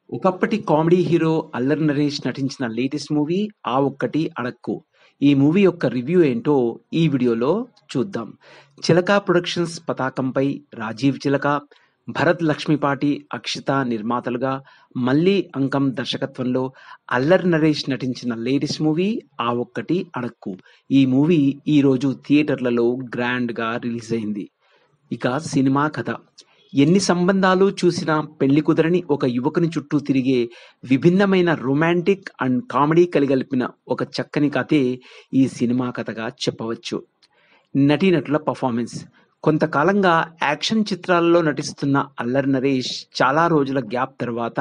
ఒకప్పటి comedy hero 'Allari Naresh' నటించిన latest movie 'ఆ ఒక్కటి అడక్కు'. ఈ మూవీ యొక్క రివ్యూ ఏంటో ఈ వీడియోలో చూద్దాం. చిలక ప్రొడక్షన్స్ పతాకంపై రాజీవ్ చిలక, భరత్ లక్ష్మిపాటి, అక్షిత నిర్మాతలుగా, మల్లి అంకం దర్శకత్వంలో అల్లరి నరేష్ నటించిన లేటెస్ట్ మూవీ 'ఆ ఒక్కటి అడక్కు'. ఈ మూవీ ఈరోజు థియేటర్లలో గ్రాండ్‌గా రిలీజ్ అయింది. ఇక సినిమా కథ. ఎన్ని సంబంధాలు చూసినా పెళ్లి కుదరని ఒక యువకుని చుట్టూ తిరిగే విభిన్నమైన రొమాంటిక్ అండ్ కామెడీ కలిగలిపిన ఒక చక్కని కథే ఈ సినిమా కథగా చెప్పవచ్చు. నటీనటుల పర్ఫార్మెన్స్. కొంతకాలంగా యాక్షన్ చిత్రాలలో నటిస్తున్న అల్లరి నరేష్ చాలా రోజుల గ్యాప్ తర్వాత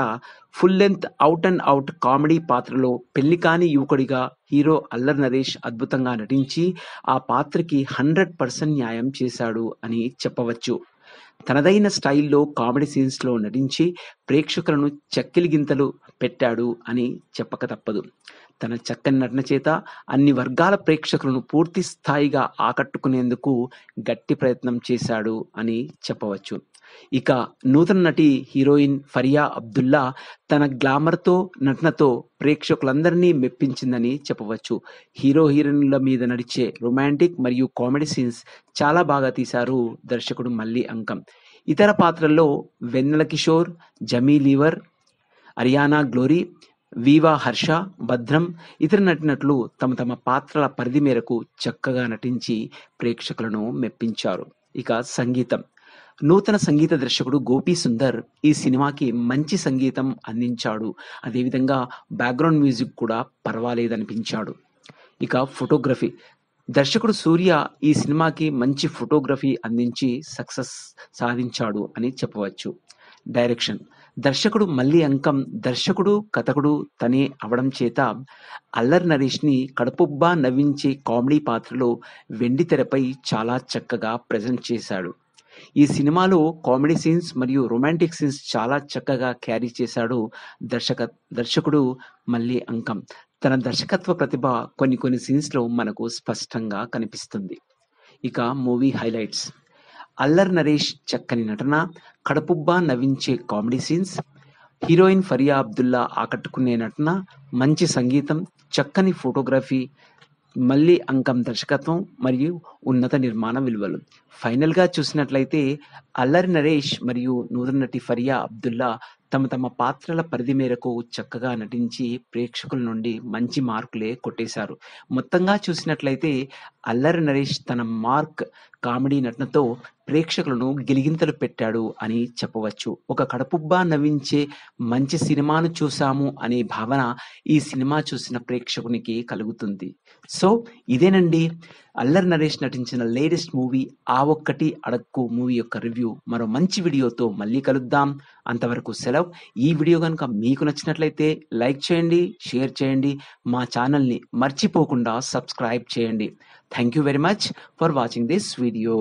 full length out and out comedy పాత్రలో పెళ్లి కాని యువకుడిగా హీరో అల్లరి నరేష్ అద్భుతంగా నటించి ఆ పాత్రకి 100% న్యాయం చేశాడు అని చెప్పవచ్చు. తనదైన స్టైల్లో కామెడీ సీన్స్‌లో నటించి ప్రేక్షకులను చక్కిలిగింతలు పెట్టాడు అని చెప్పక తప్పదు. తన చక్కని నటన చేత అన్ని వర్గాల ప్రేక్షకులను పూర్తి స్థాయిగా ఆకట్టుకునేందుకు గట్టి ప్రయత్నం చేశాడు అని చెప్పవచ్చు. ఇక నూతన నటి హీరోయిన్ ఫరియా అబ్దుల్లా తన గ్లామర్‌తో, నటనతో ప్రేక్షకులందరినీ మెప్పించిందని చెప్పవచ్చు. హీరో హీరోయిన్‌ల మీద నడిచే రొమాంటిక్ మరియు కామెడీ సీన్స్ చాలా బాగా తీశారు దర్శకుడు మల్లి అంకం. ఇతర పాత్రల్లో వెన్నెల కిషోర్, జమీ లీవర్, అరియానా గ్లోరీ, వీవా హర్ష, భద్రం, ఇతర నటీనటులు తమ తమ పాత్రల పరిధి మేరకు చక్కగా నటించి ప్రేక్షకులను మెప్పించారు. ఇక సంగీతం. నూతన సంగీత దర్శకుడు గోపీ సుందర్ ఈ సినిమాకి మంచి సంగీతం అందించాడు. అదేవిధంగా బ్యాక్గ్రౌండ్ మ్యూజిక్ కూడా పర్వాలేదనిపించాడు. ఇక ఫోటోగ్రఫీ. దర్శకుడు సూర్య ఈ సినిమాకి మంచి ఫోటోగ్రఫీ అందించి సక్సెస్ సాధించాడు అని చెప్పవచ్చు. డైరెక్షన్. దర్శకుడు మల్లి అంకం దర్శకుడు, కథకుడు తనే అవడం చేత అల్లరి నరేష్‌ని కడుపుబ్బా నవ్వించే కామెడీ పాత్రలో వెండితెరపై చాలా చక్కగా ప్రెజెంట్ చేశాడు. ఈ సినిమాలో కామెడీ సీన్స్ మరియు రొమాంటిక్ సీన్స్ చాలా చక్కగా క్యారీ చేశాడు దర్శకుడు మల్లి అంకం. తన దర్శకత్వ ప్రతిభ కొన్ని సీన్స్‌లో మనకు స్పష్టంగా కనిపిస్తుంది. ఇక మూవీ హైలైట్స్. అల్లరి నరేష్ చక్కని నటన, కడుపుబ్బా నవ్వించే comedy scenes, heroine Faria Abdullah ఆకట్టుకునే నటన, మంచి సంగీతం, చక్కని ఫోటోగ్రఫీ, మల్లి అంకం దర్శకత్వం మరియు ఉన్నత నిర్మాణ విలువలు. ఫైనల్‌గా చూసినట్లయితే అల్లరి నరేష్ మరియు నూతన నటి ఫరియా అబ్దుల్లా తమ తమ పాత్రల పరిధి మేరకు చక్కగా నటించి ప్రేక్షకుల నుండి మంచి మార్కులే కొట్టేశారు. మొత్తంగా చూసినట్లయితే అల్లరి నరేష్ తన మార్క్ కామెడీ నటనతో ప్రేక్షకులను గిలిగింతలు పెట్టాడు అని చెప్పవచ్చు. ఒక కడుపుబ్బా నవ్వించే మంచి సినిమాను చూసాము అనే భావన ఈ సినిమా చూసిన ప్రేక్షకునికి కలుగుతుంది. సో ఇదేనండి అల్లరి నరేష్ నటించిన లేటెస్ట్ మూవీ 'ఆ ఒక్కటి అడక్కు' మూవీ యొక్క రివ్యూ. మరో మంచి వీడియోతో మళ్ళీ కలుద్దాం. అంతవరకు సెలవు. ఈ వీడియో గనుక మీకు నచ్చినట్లయితే లైక్ చేయండి, షేర్ చేయండి. మా ఛానల్‌ని మర్చిపోకుండా సబ్స్క్రైబ్ చేయండి. Thank you very much for watching this video.